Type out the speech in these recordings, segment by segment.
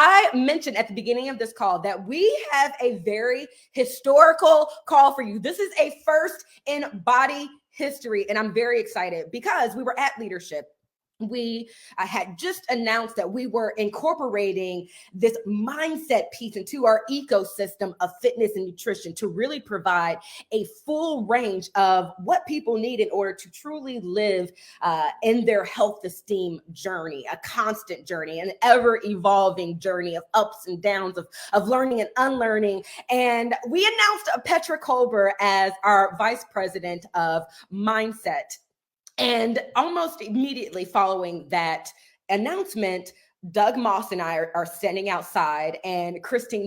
I mentioned at the beginning of this call that we have a very historical call for you. This is a first in BODi history, and I'm very excited because we were at Leadership. We had just announced that we were incorporating this mindset piece into our ecosystem of fitness and nutrition to really provide a full range of what people need in order to truly live in their health esteem journey, a constant journey, an ever evolving journey of ups and downs, of learning and unlearning. And we announced Petra Kolber as our vice president of mindset. And almost immediately following that announcement, Doug Moss and I are standing outside, and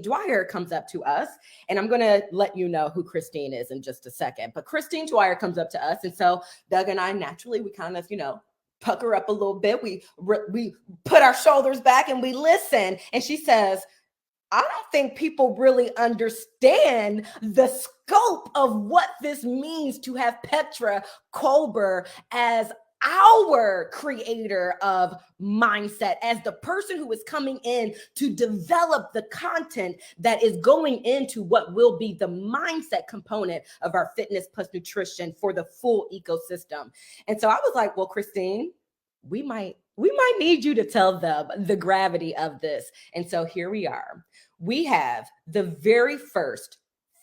Dwyer comes up to us. And I'm going to let you know who Christine is in just a second. But Dwyer comes up to us. And so Doug and I, naturally, we kind of, pucker up a little bit. We put our shoulders back and we listen. And she says, I don't think people really understand the scope of what this means to have Petra Kolber as our creator of mindset, as the person who is coming in to develop the content that is going into what will be the mindset component of our fitness plus nutrition for the full ecosystem. And so I was like, well, Christine, we might need you to tell them the gravity of this. And so here we are. We have the very first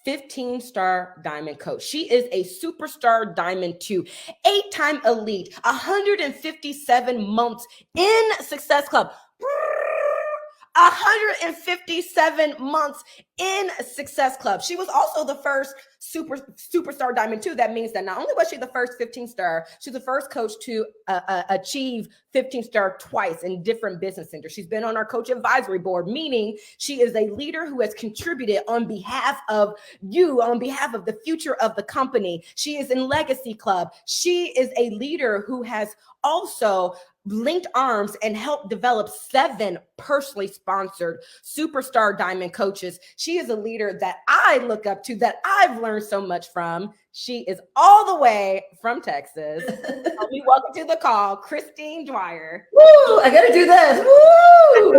15-star diamond coach. She is a superstar diamond 2, 8-time elite, 157 months in Success Club. 157 months in Success Club. She was also the first superstar diamond 2. That means that not only was she the first 15-star, she's the first coach to achieve 15-star twice in different business centers. She's been on our coach advisory board, meaning she is a leader who has contributed on behalf of you, on behalf of the future of the company. She is in Legacy Club. She is a leader who has also linked arms and helped develop 7 personally sponsored superstar diamond coaches. She is a leader that I look up to, that I've learned so much from. She is all the way from Texas. We welcome to the call, Dwyer. Woo! I got to do this. Woo!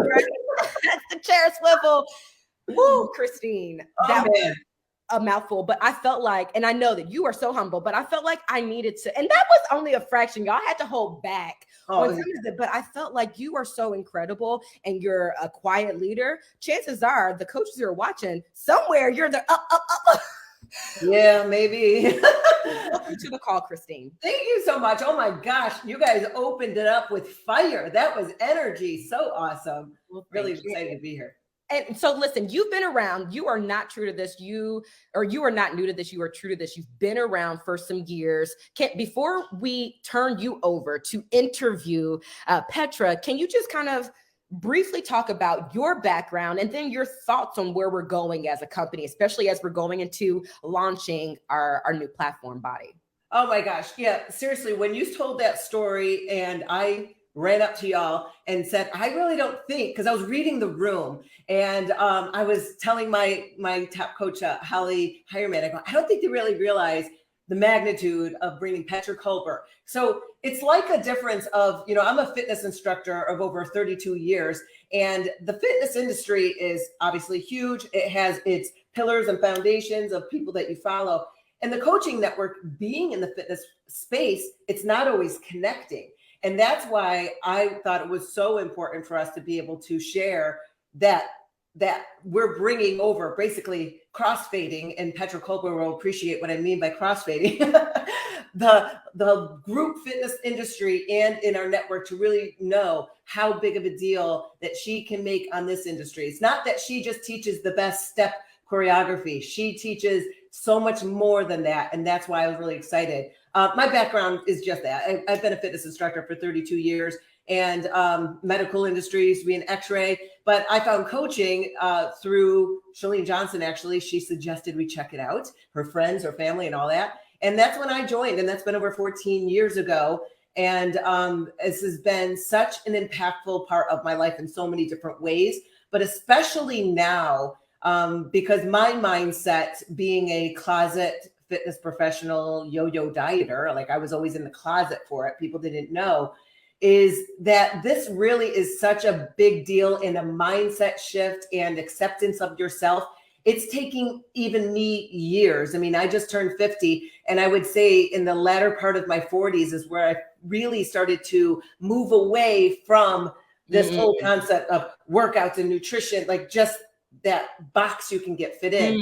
That's the chair swivel. Woo, Christine. That was a mouthful, but I felt like, and I know that you are so humble, but I felt like I needed to, and that was only a fraction. Y'all had to hold back on some of it, but I felt like you are so incredible and you're a quiet leader. Chances are the coaches who are watching, somewhere you're the up. Yeah, maybe. Welcome to the call, Christine. Thank you so much. Oh my gosh, you guys opened it up with fire. That was energy. So awesome. Well, really excited to be here. And so listen, you've been around, you are not true to this, you are not new to this, you are true to this. You've been around for some years. Before we turn you over to interview Petra, can you just kind of briefly talk about your background and then your thoughts on where we're going as a company, especially as we're going into launching our new platform, BODi? Oh my gosh. Yeah, seriously, when you told that story and I ran up to y'all and said, I really don't think, because I was reading the room and I was telling my top coach, Holly Hireman, I go, I don't think they really realize the magnitude of bringing Petra Kolber. So it's like a difference of, I'm a fitness instructor of over 32 years, and the fitness industry is obviously huge. It has its pillars and foundations of people that you follow. And the coaching network, being in the fitness space, it's not always connecting. And that's why I thought it was so important for us to be able to share that we're bringing over basically crossfading, and Petra Kolber will appreciate what I mean by crossfading, the group fitness industry and in our network to really know how big of a deal that she can make on this industry. It's not that she just teaches the best step choreography. She teaches so much more than that. And that's why I was really excited. My background is just that. I've been a fitness instructor for 32 years and medical industries, being X-ray, but I found coaching through Shalene Johnson. Actually, she suggested we check it out, her friends, her family, and all that. And that's when I joined, and that's been over 14 years ago. And this has been such an impactful part of my life in so many different ways, but especially now, because my mindset, being a closet fitness professional, yo-yo dieter, like I was always in the closet for it, people didn't know, is that this really is such a big deal in a mindset shift and acceptance of yourself. It's taking even me years. I mean, I just turned 50, and I would say in the latter part of my 40s is where I really started to move away from this whole concept of workouts and nutrition, like just that box you can get fit in.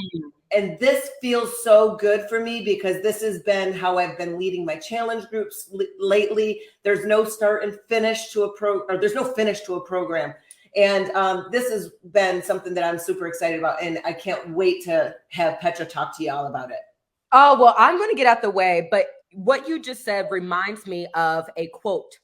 And this feels so good for me because this has been how I've been leading my challenge groups lately. There's no start and finish to or there's no finish to a program. And this has been something that I'm super excited about. And I can't wait to have Petra talk to y'all about it. Oh, well, I'm going to get out the way. But what you just said reminds me of a quote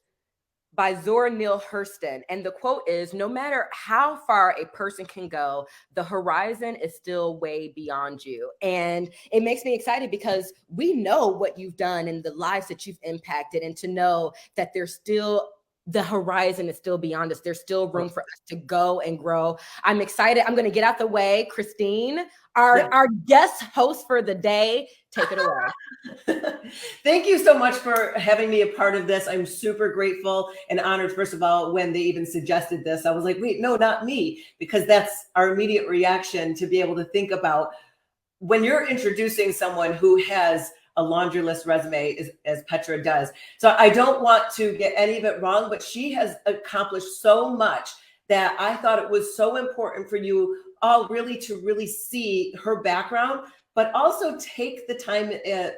by Zora Neale Hurston. And the quote is, no matter how far a person can go, the horizon is still way beyond you. And it makes me excited because we know what you've done and the lives that you've impacted, and to know that there's still, the horizon is still beyond us. There's still room for us to go and grow. I'm excited. I'm going to get out the way. Christine, our guest host for the day, take it away. Thank you so much for having me a part of this. I'm super grateful and honored. First of all, when they even suggested this, I was like, wait, no, not me, because that's our immediate reaction to be able to think about when you're introducing someone who has a laundry list resume, as Petra does. So I don't want to get any of it wrong, but she has accomplished so much that I thought it was so important for you all really to really see her background, but also take the time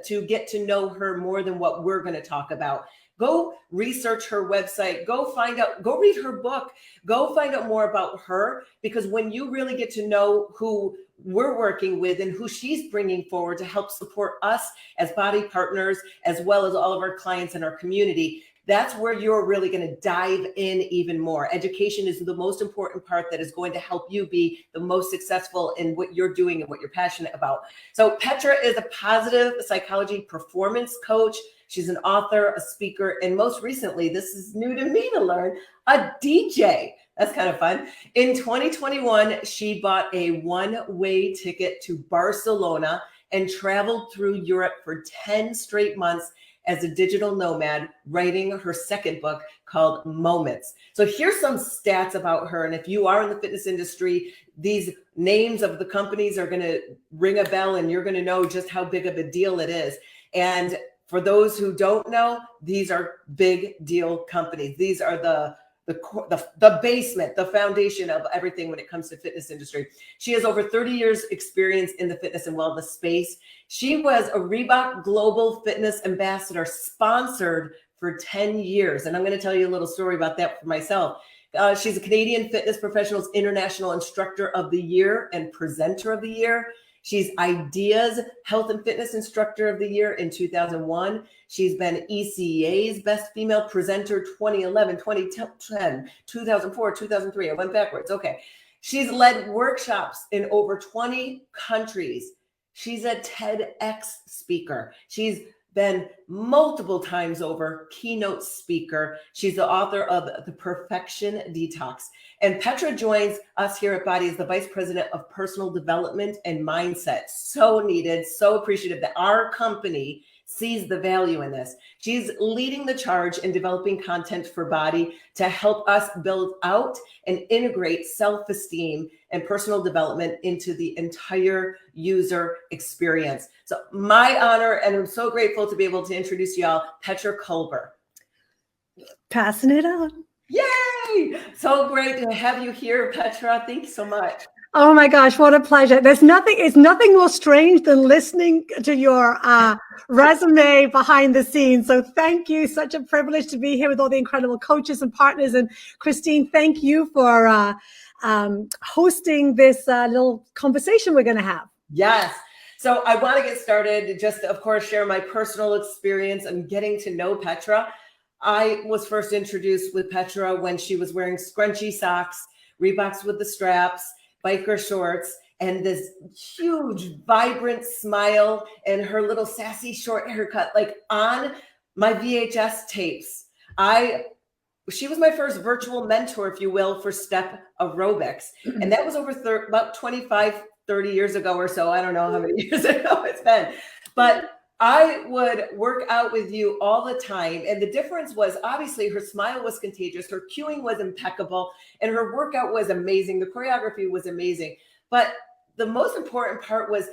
to get to know her more than what we're going to talk about. Go research her website, go find out, go read her book, go find out more about her, because when you really get to know who we're working with and who she's bringing forward to help support us as BODi partners, as well as all of our clients in our community, that's where you're really going to dive in even more. Education is the most important part that is going to help you be the most successful in what you're doing and what you're passionate about. So Petra is a positive psychology performance coach. She's an author, a speaker, and most recently, this is new to me to learn, a DJ. That's kind of fun. In 2021, she bought a one-way ticket to Barcelona and traveled through Europe for 10 straight months as a digital nomad, writing her second book called Moments. So here's some stats about her. And if you are in the fitness industry, these names of the companies are going to ring a bell, and you're going to know just how big of a deal it is. And for those who don't know, these are big deal companies. These are the basement, the foundation of everything when it comes to fitness industry. She has over 30 years experience in the fitness and wellness space. She was a Reebok Global Fitness Ambassador, sponsored for 10 years. And I'm going to tell you a little story about that for myself. She's a Canadian Fitness Professionals International Instructor of the Year and Presenter of the Year. She's IDEA's Health and Fitness Instructor of the Year in 2001. She's been ECA's Best Female Presenter 2011, 2010, 2004, 2003. I went backwards. Okay. She's led workshops in over 20 countries. She's a TEDx speaker. She's been multiple times over keynote speaker. She's the author of The Perfection Detox. And Petra joins us here at BODi as the Vice President of Personal Development and Mindset. So needed, so appreciative that our company sees the value in this. She's leading the charge in developing content for BODi to help us build out and integrate self-esteem and personal development into the entire user experience. So my honor, and I'm so grateful to be able to introduce y'all Petra Kolber. Passing it on. Yay! So great to have you here, Petra. Thank you so much. Oh my gosh, what a pleasure. It's nothing more strange than listening to your resume behind the scenes. So thank you. Such a privilege to be here with all the incredible coaches and partners. And Christine, thank you for hosting this little conversation we're going to have. Yes. So I want to get started, just of course, share my personal experience and getting to know Petra. I was first introduced with Petra when she was wearing scrunchy socks, Reeboks with the straps, biker shorts, and this huge, vibrant smile, and her little sassy short haircut, like on my VHS tapes. She was my first virtual mentor, if you will, for step aerobics. And that was over about 25, 30 years ago or so. I don't know how many years ago it's been. But I would work out with you all the time. And the difference was obviously her smile was contagious. Her cueing was impeccable and her workout was amazing. The choreography was amazing. But the most important part was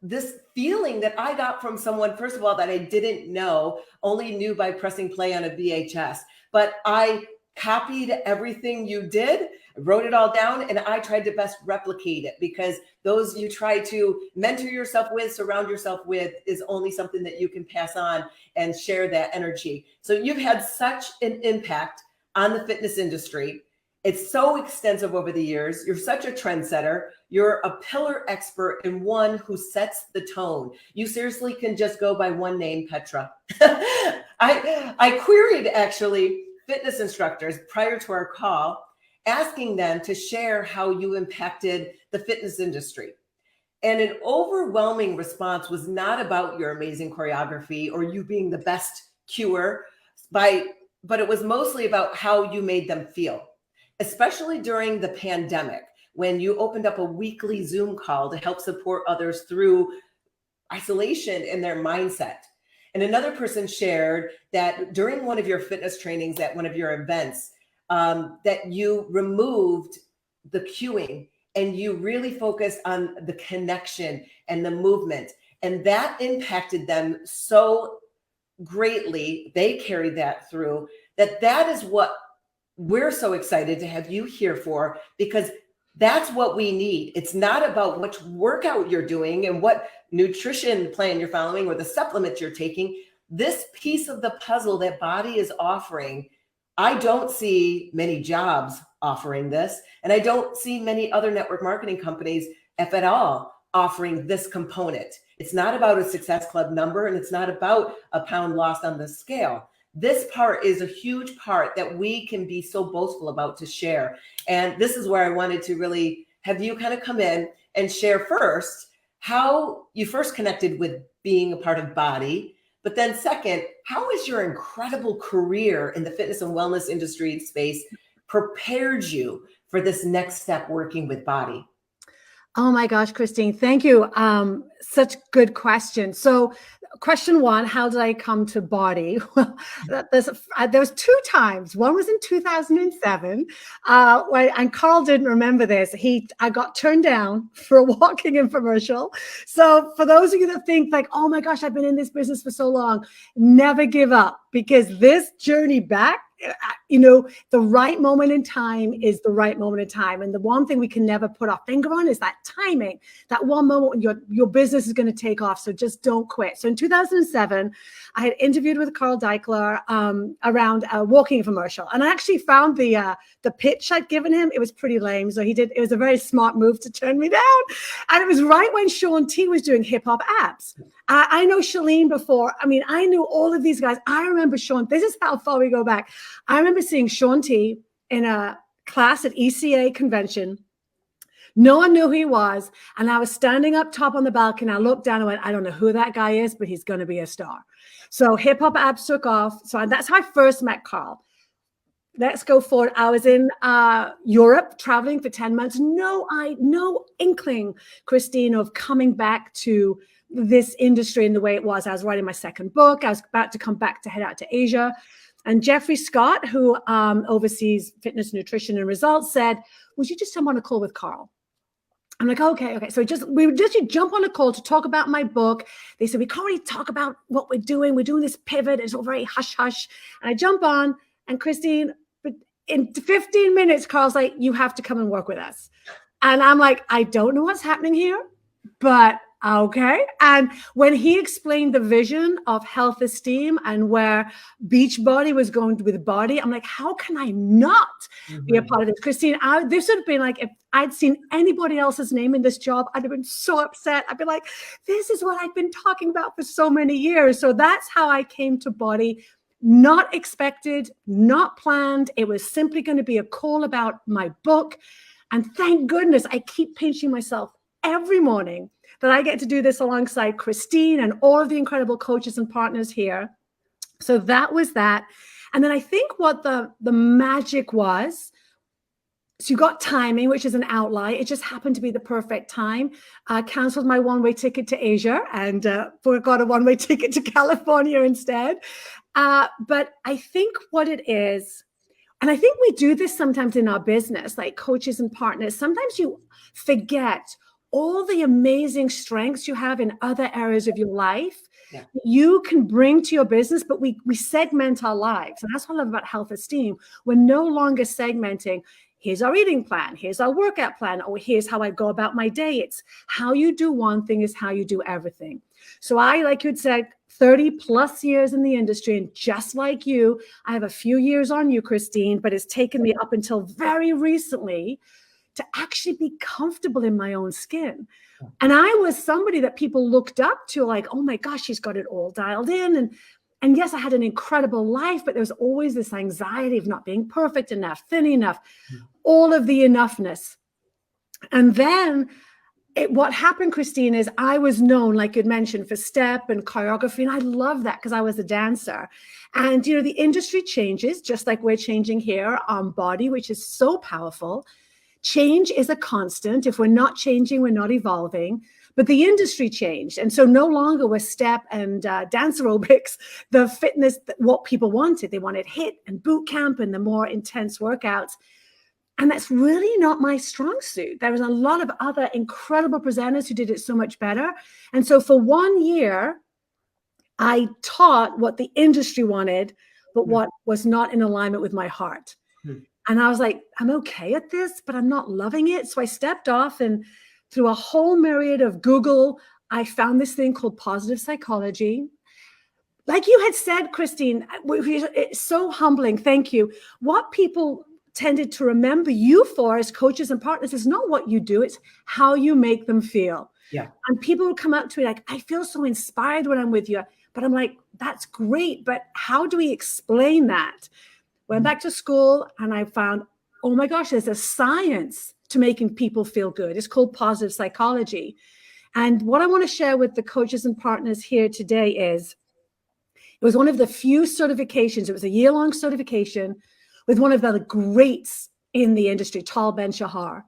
this feeling that I got from someone, first of all, that I didn't know, only knew by pressing play on a VHS. But I copied everything you did, wrote it all down, and I tried to best replicate it, because those you try to mentor yourself with, surround yourself with, is only something that you can pass on and share that energy. So you've had such an impact on the fitness industry. It's so extensive over the years. You're such a trendsetter. You're a pillar expert and one who sets the tone. You seriously can just go by one name, Petra. I queried actually fitness instructors prior to our call, asking them to share how you impacted the fitness industry. And an overwhelming response was not about your amazing choreography or you being the best cuer, but it was mostly about how you made them feel, especially during the pandemic, when you opened up a weekly Zoom call to help support others through isolation and their mindset. And another person shared that during one of your fitness trainings at one of your events, that you removed the cueing and you really focused on the connection and the movement. And that impacted them so greatly. They carried that through. That is what we're so excited to have you here for, because that's what we need. It's not about which workout you're doing and what nutrition plan you're following or the supplements you're taking. This piece of the puzzle that BODi is offering, I don't see many jobs offering this, and I don't see many other network marketing companies, if at all, offering this component. It's not about a Success Club number, and it's not about a pound lost on the scale. This part is a huge part that we can be so boastful about to share. And this is where I wanted to really have you kind of come in and share first how you first connected with being a part of BODi, but then second, how has your incredible career in the fitness and wellness industry space prepared you for this next step working with BODi? Oh my gosh, Christine, thank you. Such good question. So question one, how did I come to BODi? Well, there was two times. One was in 2007, and Carl didn't remember this. I got turned down for a walking infomercial. So for those of you that think like, oh my gosh, I've been in this business for so long, never give up, because this journey back, the right moment in time is the right moment in time. And the one thing we can never put our finger on is that timing, that one moment when your business is going to take off. So just don't quit. So in 2007, I had interviewed with Carl Deichler around a walking infomercial. And I actually found the pitch I'd given him. It was pretty lame. So it was a very smart move to turn me down. And it was right when Shaun T was doing hip hop abs. I know Shalene before. I mean, I knew all of these guys. I remember Shaun. This is how far we go back. I remember seeing Shaun T in a class at ECA convention. No one knew who he was. And I was standing up top on the balcony. I looked down and went, I don't know who that guy is, but he's going to be a star. So hip hop abs took off. So that's how I first met Carl. Let's go forward. I was in Europe traveling for 10 months. No inkling, Christine, of coming back to this industry in the way it was. I was writing my second book. I was about to come back to head out to Asia. And Jeffrey Scott, who oversees fitness, nutrition, and results, said, would you just jump on a call with Carl? I'm like, okay. So we would just jump on a call to talk about my book. They said, we can't really talk about what we're doing. We're doing this pivot. It's all very hush-hush. And I jump on, and Christine, in 15 minutes, Carl's like, you have to come and work with us. And I'm like, I don't know what's happening here, but okay. And when he explained the vision of health esteem and where Beachbody was going with BODi, I'm like, how can I not be a part of this? Christine, this would have been like, if I'd seen anybody else's name in this job, I'd have been so upset. I'd be like, this is what I've been talking about for so many years. So that's how I came to BODi. Not expected, not planned. It was simply going to be a call about my book. And thank goodness I keep pinching myself every morning that I get to do this alongside Christine and all of the incredible coaches and partners here. So that was that. And then I think what the magic was, So you got timing, which is an outlier. It just happened to be the perfect time. Canceled my one-way ticket to Asia and got a one-way ticket to California instead. But I think what it is, and I think we do this sometimes in our business, like coaches and partners, sometimes you forget all the amazing strengths you have in other areas of your life. Yeah. You can bring to your business, but we segment our lives. And that's what I love about Health Esteem. We're no longer segmenting. Here's our eating plan. Here's our workout plan. Or here's how I go about my day. It's how you do one thing is how you do everything. So I, like you'd said, 30 plus years in the industry. And just like you, I have a few years on you, Christine, but it's taken me up until very recently to actually be comfortable in my own skin. And I was somebody that people looked up to, like, oh my gosh, she's got it all dialed in. And yes, I had an incredible life, but there was always this anxiety of not being perfect enough, thin enough, all of the enoughness. And then what happened, Christine, is I was known, like you'd mentioned, for step and choreography. And I love that because I was a dancer. And, the industry changes, just like we're changing here on BODi, which is so powerful. Change is a constant. If we're not changing, we're not evolving. But the industry changed. And so no longer was step and dance aerobics the fitness, what people wanted. They wanted HIIT and boot camp and the more intense workouts. And that's really not my strong suit. There was a lot of other incredible presenters who did it so much better. And so for 1 year, I taught what the industry wanted, but what was not in alignment with my heart. And I was like, I'm okay at this, but I'm not loving it. So I stepped off, and through a whole myriad of Google, I found this thing called positive psychology. Like you had said, Christine, it's so humbling. Thank you. What people tended to remember you for as coaches and partners is not what you do, it's how you make them feel. Yeah. And people would come up to me like, I feel so inspired when I'm with you. But I'm like, that's great. But how do we explain that? Went back to school and I found, oh my gosh, there's a science to making people feel good. It's called positive psychology. And what I want to share with the coaches and partners here today is, it was one of the few certifications. It was a year-long certification with one of the greats in the industry, Tal Ben-Shahar.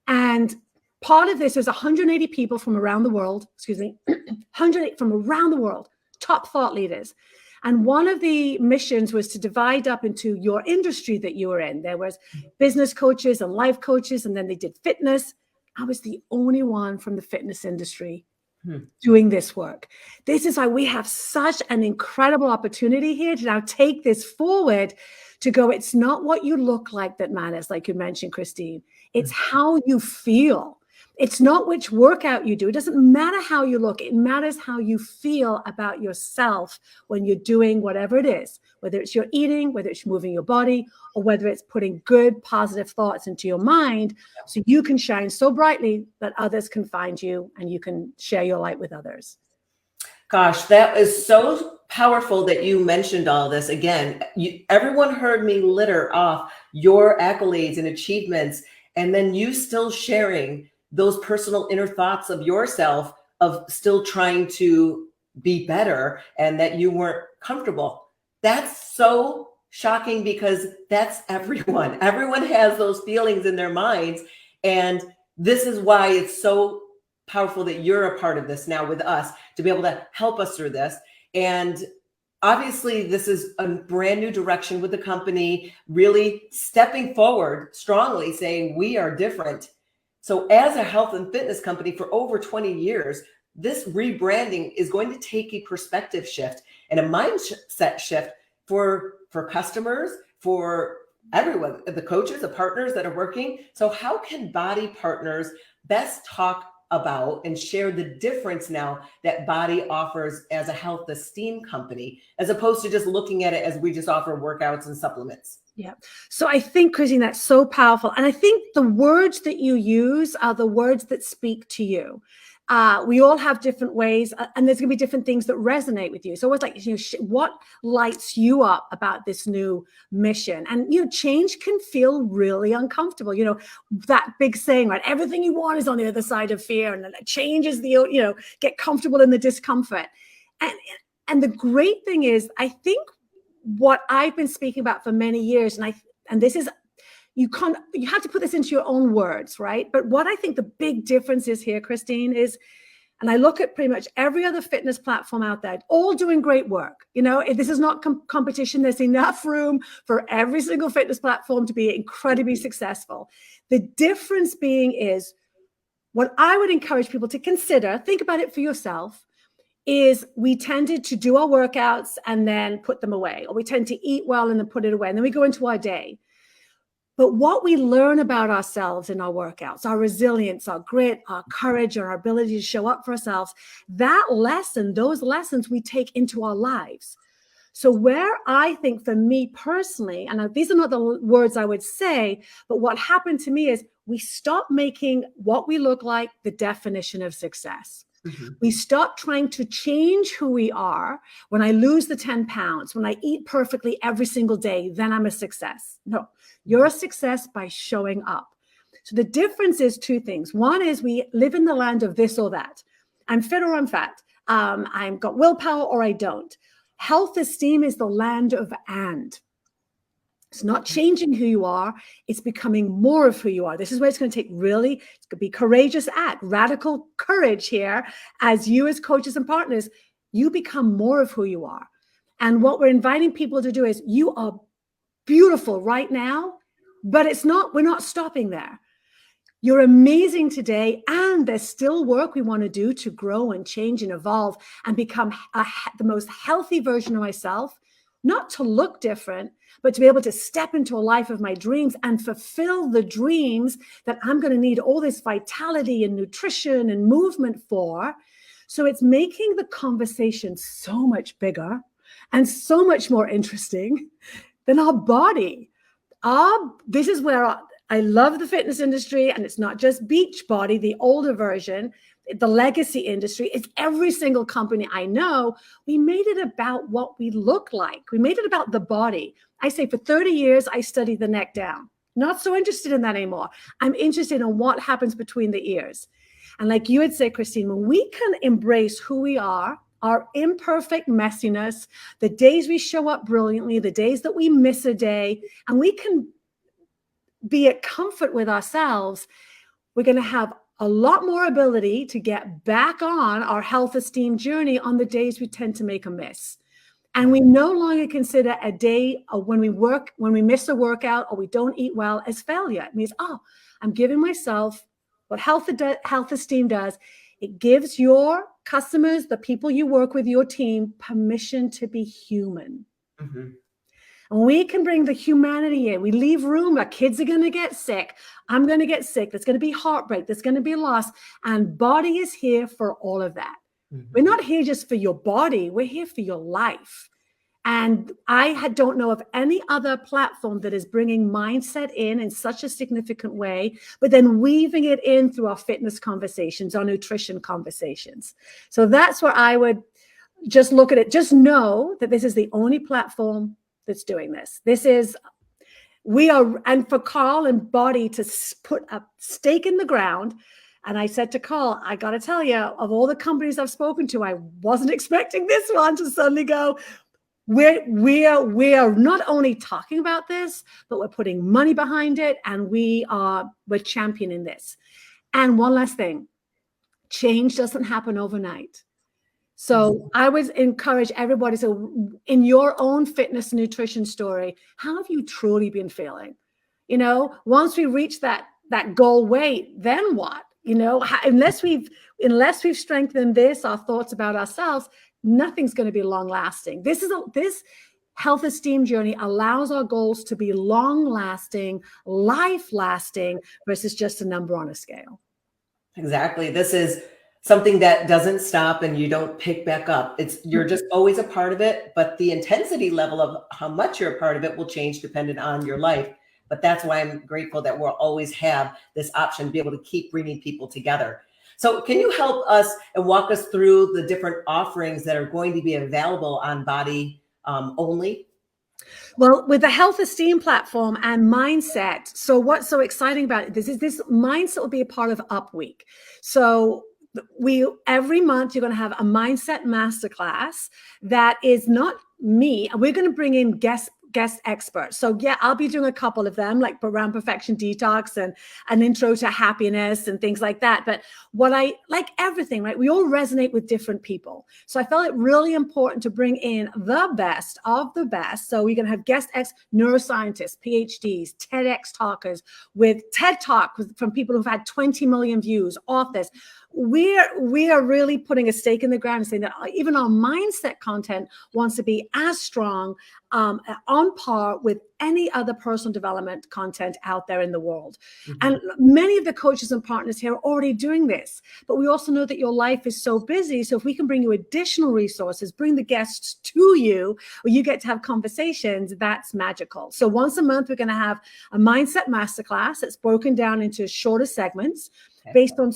And part of this was 180 people from around the world, 108 from around the world, top thought leaders. And one of the missions was to divide up into your industry that you were in. There was business coaches and life coaches, and then they did fitness. I was the only one from the fitness industry doing this work. This is why we have such an incredible opportunity here to now take this forward to go, it's not what you look like that matters, like you mentioned, Christine. It's how you feel. It's not which workout you do. It doesn't matter how you look. It matters how you feel about yourself when you're doing whatever it is, whether it's your eating, whether it's moving your body, or whether it's putting good, positive thoughts into your mind so you can shine so brightly that others can find you and you can share your light with others. Gosh, that is so powerful that you mentioned all this. Again, everyone heard me litter off your accolades and achievements, and then you still sharing those personal inner thoughts of yourself, of still trying to be better and that you weren't comfortable. That's so shocking because that's everyone. Everyone has those feelings in their minds. And this is why it's so powerful that you're a part of this now with us to be able to help us through this. And obviously, this is a brand new direction with the company, really stepping forward strongly, saying we are different. So as a health and fitness company for over 20 years, this rebranding is going to take a perspective shift and a mindset shift for customers, for everyone, the coaches, the partners that are working. So how can BODi partners best talk about and share the difference now that BODi offers as a health esteem company, as opposed to just looking at it as we just offer workouts and supplements? Yeah. So I think, Christine, that's so powerful. And I think the words that you use are the words that speak to you. We all have different ways, and there's going to be different things that resonate with you. So it's like, what lights you up about this new mission? And, change can feel really uncomfortable. That big saying, right? Everything you want is on the other side of fear, and change is get comfortable in the discomfort. And the great thing is, I think what I've been speaking about for many years, and this is you have to put this into your own words, right? But what I think the big difference is here, Christine, is, and I look at pretty much every other fitness platform out there, all doing great work. This is not competition. There's enough room for every single fitness platform to be incredibly successful. The difference being is, what I would encourage people to consider, think about it for yourself, is we tended to do our workouts and then put them away, or we tend to eat well and then put it away, and then we go into our day. But what we learn about ourselves in our workouts, our resilience, our grit, our courage, our ability to show up for ourselves, those lessons we take into our lives. So where I think for me personally, and these are not the words I would say, but what happened to me is we stopped making what we look like the definition of success. Mm-hmm. We stop trying to change who we are. When I lose the 10 pounds, when I eat perfectly every single day, then I'm a success. No, you're a success by showing up. So the difference is two things. One is we live in the land of this or that. I'm fit or I'm fat. I've got willpower or I don't. Health esteem is the land of and. It's not changing who you are. It's becoming more of who you are. This is where it's going to take it's going to be courageous radical courage here. As you as coaches and partners, you become more of who you are. And what we're inviting people to do is, you are beautiful right now, but we're not stopping there. You're amazing today, and there's still work we want to do to grow and change and evolve and become the most healthy version of myself, not to look different, but to be able to step into a life of my dreams and fulfill the dreams that I'm going to need all this vitality and nutrition and movement for. So it's making the conversation so much bigger and so much more interesting than our body. This is where I love the fitness industry, and it's not just Beachbody, the older version, the legacy industry. It's every single company I know. We made it about what we look like. We made it about the body. I say for 30 years, I studied the neck down. Not so interested in that anymore. I'm interested in what happens between the ears. And like you would say, Christine, when we can embrace who we are, our imperfect messiness, the days we show up brilliantly, the days that we miss a day, and we can be at comfort with ourselves, we're going to have a lot more ability to get back on our health esteem journey on the days we tend to make a miss. And we no longer consider a day when we miss a workout or we don't eat well as failure. It means, I'm giving myself what health esteem does. It gives your customers, the people you work with, your team, permission to be human. Mm-hmm. And we can bring the humanity in. We leave room. Our kids are going to get sick. I'm going to get sick. There's going to be heartbreak. There's going to be loss. And BODi is here for all of that. Mm-hmm. We're not here just for your body. We're here for your life. And I don't know of any other platform that is bringing mindset in such a significant way, but then weaving it in through our fitness conversations, our nutrition conversations. So that's where I would just look at it. Just know that this is the only platform that's doing this. And for Carl and BODi to put a stake in the ground. And I said to Carl, I got to tell you, of all the companies I've spoken to, I wasn't expecting this one to suddenly go, we are not only talking about this, but we're putting money behind it, and we're championing this. And one last thing, change doesn't happen overnight. So I would encourage everybody, so in your own fitness and nutrition story, how have you truly been feeling? Once we reach that goal weight, then what? Unless we've strengthened our thoughts about ourselves, nothing's going to be long lasting. This health esteem journey allows our goals to be long lasting, life lasting, versus just a number on a scale. Exactly. This is something that doesn't stop and you don't pick back up. You're just always a part of it, but the intensity level of how much you're a part of it will change depending on your life. But that's why I'm grateful that we'll always have this option to be able to keep bringing people together. So can you help us and walk us through the different offerings that are going to be available on BODi only? Well, with the health esteem platform and mindset, so what's so exciting about it, this mindset will be a part of Up Week. So every month you're going to have a mindset masterclass that is not me. We're going to bring in guest guest experts. So yeah, I'll be doing a couple of them, like around perfection detox and an intro to happiness and things like that. But what I like everything, right? We all resonate with different people. So I felt it really important to bring in the best of the best. So we're going to have guest neuroscientists, PhDs, TEDx talkers with TED Talk from people who've had 20 million views, authors. We are really putting a stake in the ground and saying that even our mindset content wants to be as strong, on par with any other personal development content out there in the world. Mm-hmm. And many of the coaches and partners here are already doing this, but we also know that your life is so busy. So if we can bring you additional resources, bring the guests to you, or you get to have conversations, that's magical. So once a month, we're going to have a mindset masterclass that's broken down into shorter segments based on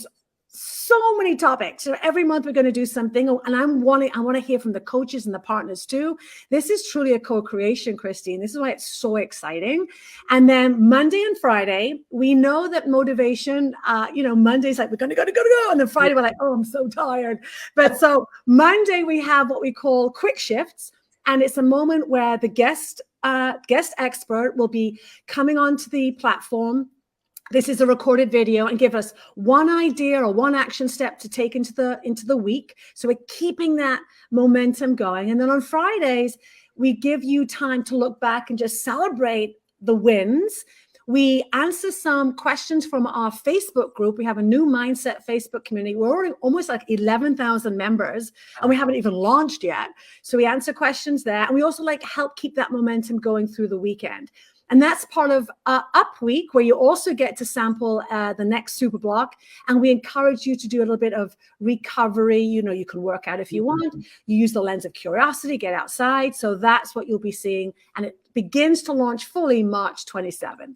so many topics. So every month we're going to do something, and I want to hear from the coaches and the partners too. This is truly a co-creation, Christine. This is why it's so exciting. And then Monday and Friday, we know that motivation, Monday's like, we're going to go. And then Friday, we're like, oh, I'm so tired. But so Monday, we have what we call quick shifts. And it's a moment where the guest expert will be coming onto the platform. This is a recorded video, and give us one idea or one action step to take into the week. So we're keeping that momentum going. And then on Fridays, we give you time to look back and just celebrate the wins. We answer some questions from our Facebook group. We have a new mindset Facebook community. We're already almost like 11,000 members, and we haven't even launched yet. So we answer questions there. And we also help keep that momentum going through the weekend. And that's part of Up Week, where you also get to sample the next super block. And we encourage you to do a little bit of recovery. You can work out if you want. You use the lens of curiosity, get outside. So that's what you'll be seeing. And it begins to launch fully March 27th.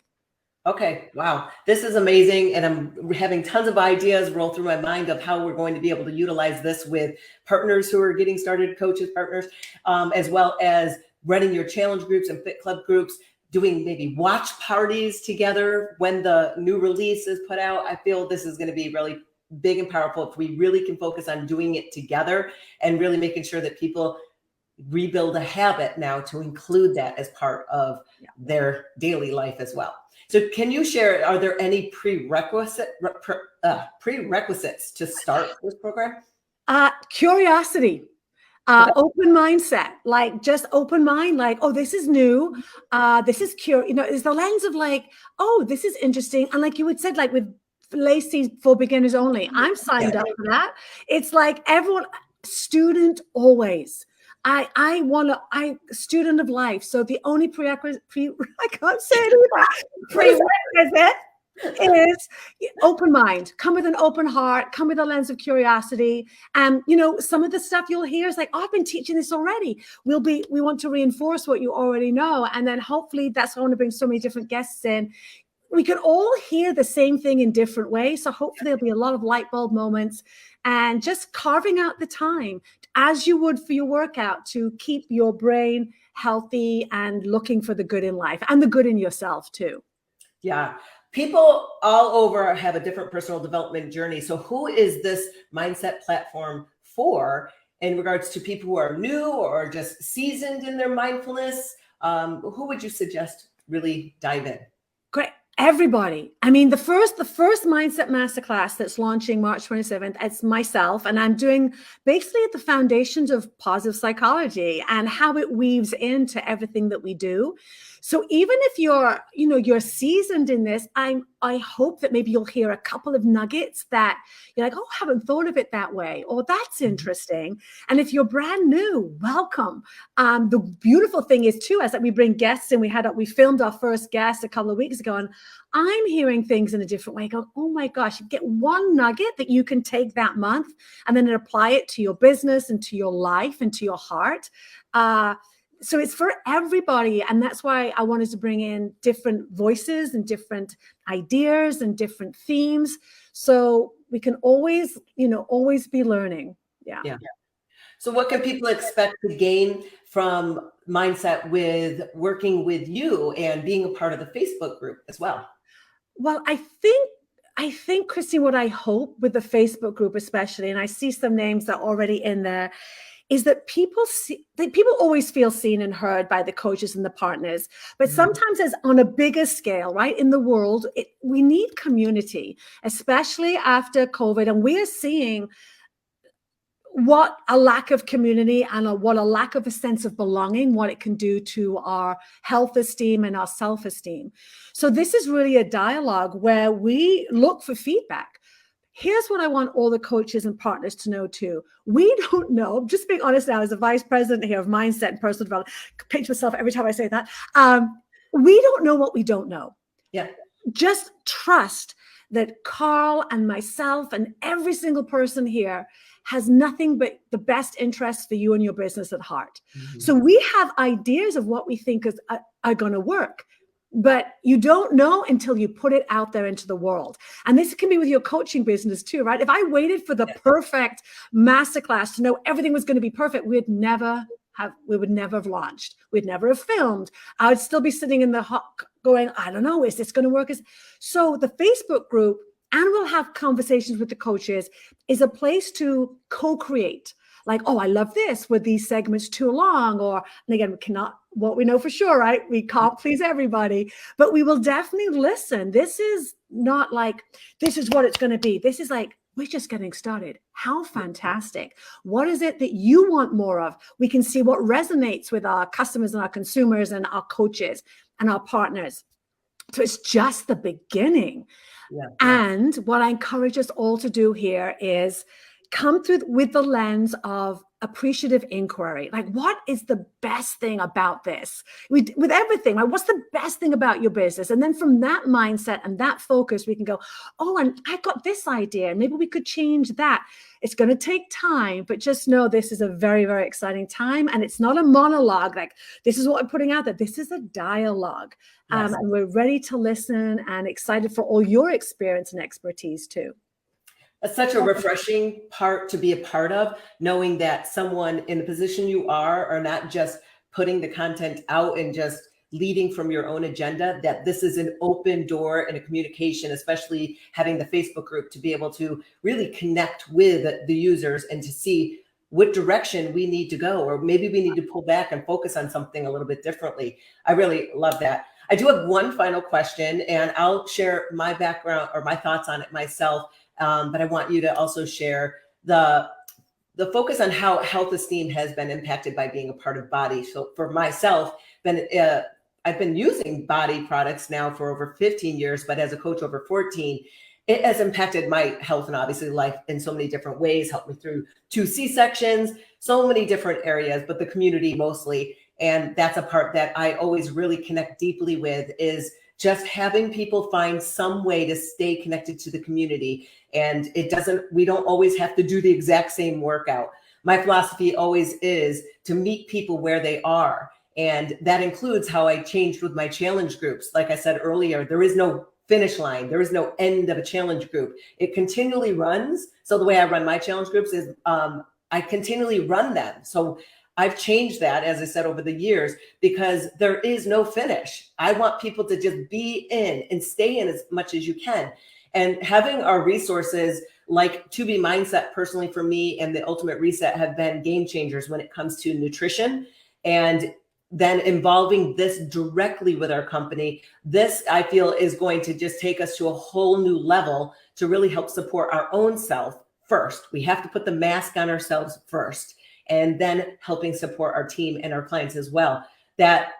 Okay. Wow. This is amazing. And I'm having tons of ideas roll through my mind of how we're going to be able to utilize this with partners who are getting started, coaches, partners, as well as running your challenge groups and fit club groups, doing maybe watch parties together when the new release is put out. I feel this is going to be really big and powerful if we really can focus on doing it together and really making sure that people rebuild a habit now to include that as part of their daily life as well. So can you share, are there any prerequisites to start this program? Curiosity. Open mindset, just open mind, oh, this is new. This is is the lens of oh, this is interesting. And like you had said, with Lacey for beginners only, I'm signed up for that. It's everyone, student always. I student of life. So the only prerequisite is open mind. Come with an open heart, come with a lens of curiosity. And some of the stuff you'll hear is oh, I've been teaching this already. We want to reinforce what you already know. And then hopefully that's going to bring so many different guests in. We can all hear the same thing in different ways. So hopefully there'll be a lot of light bulb moments, and just carving out the time as you would for your workout to keep your brain healthy and looking for the good in life and the good in yourself too. Yeah. People all over have a different personal development journey. So who is this mindset platform for in regards to people who are new or just seasoned in their mindfulness? Who would you suggest really dive in? Great. Everybody. I mean, the first mindset masterclass that's launching March 27th, it's myself, and I'm doing basically the foundations of positive psychology and how it weaves into everything that we do. So even if you're seasoned in this, I hope that maybe you'll hear a couple of nuggets that you're oh, I haven't thought of it that way, or that's interesting. And if you're brand new, welcome. The beautiful thing is too, is that we bring guests, and we filmed our first guest a couple of weeks ago, and I'm hearing things in a different way. I go, oh my gosh, you get one nugget that you can take that month and then apply it to your business and to your life and to your heart. So it's for everybody. And that's why I wanted to bring in different voices and different ideas and different themes. So we can always be learning. Yeah. So what can people expect to gain from mindset with working with you and being a part of the Facebook group as well? Well, I think, Christine, what I hope with the Facebook group especially, and I see some names that are already in there, is that people always feel seen and heard by the coaches and the partners, but sometimes it's on a bigger scale, right? In the world, we need community, especially after COVID. And we are seeing what a lack of community and what a lack of a sense of belonging, what it can do to our health esteem and our self-esteem. So this is really a dialogue where we look for feedback. Here's what I want all the coaches and partners to know too. We don't know, just being honest now, as a vice president here of mindset and personal development, pinch myself every time I say that. We don't know what we don't know. Yeah. Just trust that Carl and myself and every single person here has nothing but the best interests for you and your business at heart. So we have ideas of what we think are going to work, but you don't know until you put it out there into the world. And this can be with your coaching business too, right? If I waited for the perfect masterclass to know everything was going to be perfect, we would never have launched. We'd never have filmed. I would still be sitting in the going, I don't know, is this going to work? So the Facebook group, and we'll have conversations with the coaches, is a place to co-create. Like, oh, I love this. Were these segments too long? And again, what we know for sure, right? We can't please everybody, but we will definitely listen. This is not like, this is what it's going to be. This is like, we're just getting started. How fantastic. What is it that you want more of? We can see what resonates with our customers and our consumers and our coaches and our partners. So it's just the beginning. Yeah. And what I encourage us all to do here is come through with the lens of appreciative inquiry. Like, what is the best thing about this? With everything, like, what's the best thing about your business? And then from that mindset and that focus, we can go, oh, and I got this idea. Maybe we could change that. It's going to take time, but just know this is a very, very exciting time. And it's not a monologue. Like, this is what I'm putting out there. This is a dialogue. Yes. And we're ready to listen and excited for all your experience and expertise too. That's such a refreshing part to be a part of, knowing that someone in the position you are not just putting the content out and just leading from your own agenda, that this is an open door and a communication, especially having the Facebook group to be able to really connect with the users and to see what direction we need to go, or maybe we need to pull back and focus on something a little bit differently. I really love that. I do have one final question, and I'll share my background or my thoughts on it myself. But I want you to also share the focus on how health esteem has been impacted by being a part of BODi. So for myself, I've been using BODi products now for over 15 years, but as a coach over 14, it has impacted my health and obviously life in so many different ways, helped me through 2 C-sections, so many different areas, but the community mostly. And that's a part that I always really connect deeply with, is just having people find some way to stay connected to the community. And we don't always have to do the exact same workout. My philosophy always is to meet people where they are. And that includes how I changed with my challenge groups. Like I said earlier, there is no finish line. There is no end of a challenge group. It continually runs. So the way I run my challenge groups is I continually run them. So I've changed that, as I said, over the years, because there is no finish. I want people to just be in and stay in as much as you can. And having our resources like To Be Mindset, personally for me, and the Ultimate Reset have been game changers when it comes to nutrition. And then involving this directly with our company, this I feel is going to just take us to a whole new level to really help support our own self first. We have to put the mask on ourselves first, and then helping support our team and our clients as well. That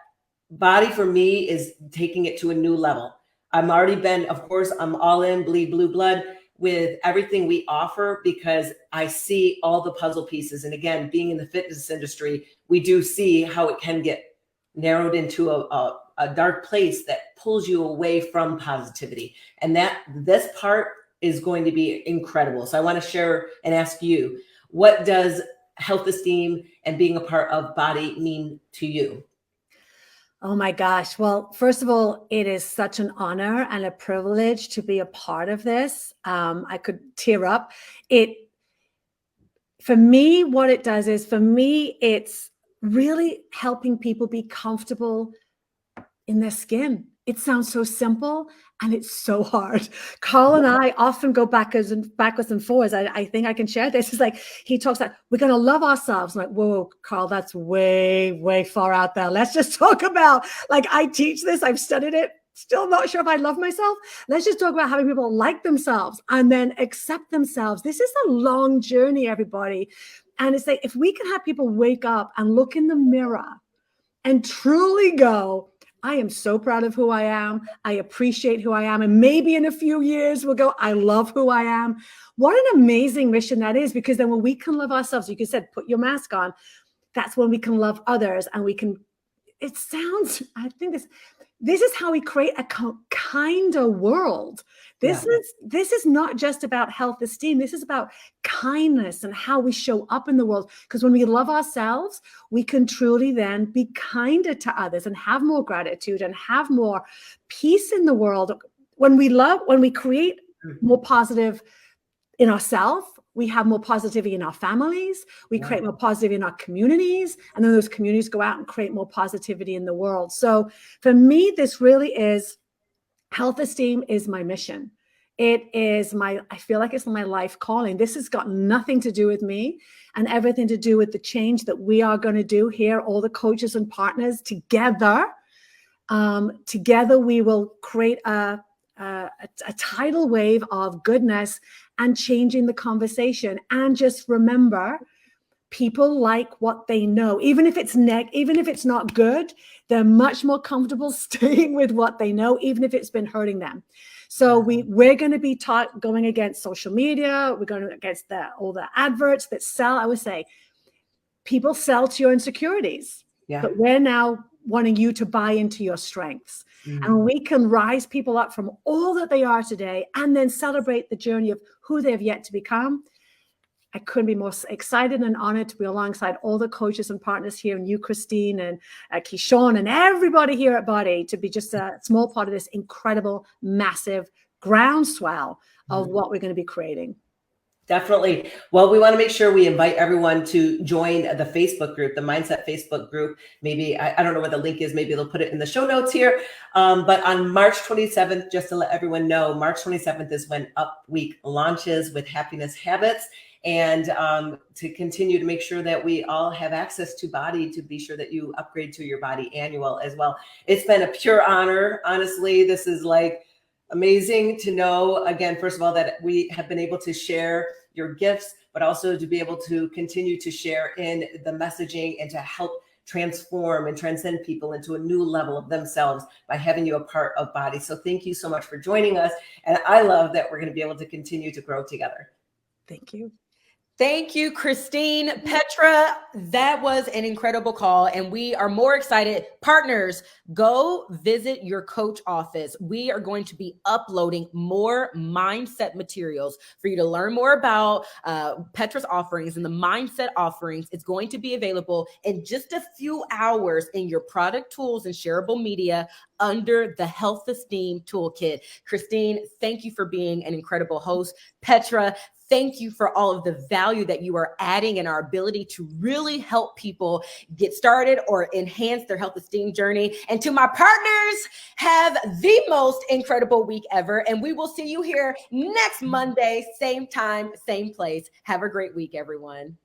BODi for me is taking it to a new level. I'm all in, bleed blue blood with everything we offer, because I see all the puzzle pieces. And again, being in the fitness industry, we do see how it can get narrowed into a dark place that pulls you away from positivity. And this part is going to be incredible. So I want to share and ask you, what does health esteem and being a part of BODi mean to you? Oh my gosh. Well, first of all, it is such an honor and a privilege to be a part of this. I could tear up. For me, what it does is, it's really helping people be comfortable in their skin. It sounds so simple, And it's so hard. Carl and I often go backwards and forwards. I think I can share this. It's like he talks like, we're going to love ourselves. I'm like, whoa, Carl, that's way, way far out there. Let's just talk about, like, I teach this. I've studied it. Still not sure if I love myself. Let's just talk about having people like themselves and then accept themselves. This is a long journey, everybody. And it's like, if we can have people wake up and look in the mirror and truly go, I am so proud of who I am. I appreciate who I am. And maybe in a few years, we'll go, I love who I am. What an amazing mission that is, because then when we can love ourselves, like you said, put your mask on, that's when we can love others. And we can, it sounds, I think this is how we create a kinder world. This is not just about health esteem. This is about kindness and how we show up in the world. Because when we love ourselves, we can truly then be kinder to others and have more gratitude and have more peace in the world. When we create more positive in ourselves, we have more positivity in our families, we create more positivity in our communities, and then those communities go out and create more positivity in the world. So for me, this really is, health esteem is my mission. It is I feel like it's my life calling. This has got nothing to do with me and everything to do with the change that we are going to do here, all the coaches and partners together. Together we will create a tidal wave of goodness and changing the conversation. And just remember, people like what they know. Even if it's even if it's not good, they're much more comfortable staying with what they know, even if it's been hurting them. So we're going to be going against social media. We're going against all the adverts that sell. I would say people sell to your insecurities, but we're now wanting you to buy into your strengths. And we can rise people up from all that they are today and then celebrate the journey of who they've yet to become. I couldn't be more excited and honored to be alongside all the coaches and partners here, and you, Christine, and Keyshawn, and everybody here at BODi, to be just a small part of this incredible, massive groundswell of what we're going to be creating. Definitely. Well, we want to make sure we invite everyone to join the Facebook group, the Mindset Facebook group. Maybe, I don't know where the link is. Maybe they'll put it in the show notes here. But on March 27th, just to let everyone know, March 27th is when Up Week launches with Happiness Habits. And to continue to make sure that we all have access to BODi, to be sure that you upgrade to your BODi annual as well. It's been a pure honor. Honestly, this is like amazing to know, again, first of all, that we have been able to share your gifts, but also to be able to continue to share in the messaging and to help transform and transcend people into a new level of themselves by having you a part of BODi. So thank you so much for joining us. And I love that we're going to be able to continue to grow together. Thank you. Thank you, Christine. Petra, that was an incredible call, and we are more excited. Partners, go visit your coach office. We are going to be uploading more mindset materials for you to learn more about Petra's offerings, and the mindset offerings is going to be available in just a few hours in your product tools and shareable media under the Health Esteem Toolkit. Christine, thank you for being an incredible host. Petra, thank you for all of the value that you are adding in our ability to really help people get started or enhance their health esteem journey. And to my partners, have the most incredible week ever. And we will see you here next Monday, same time, same place. Have a great week, everyone.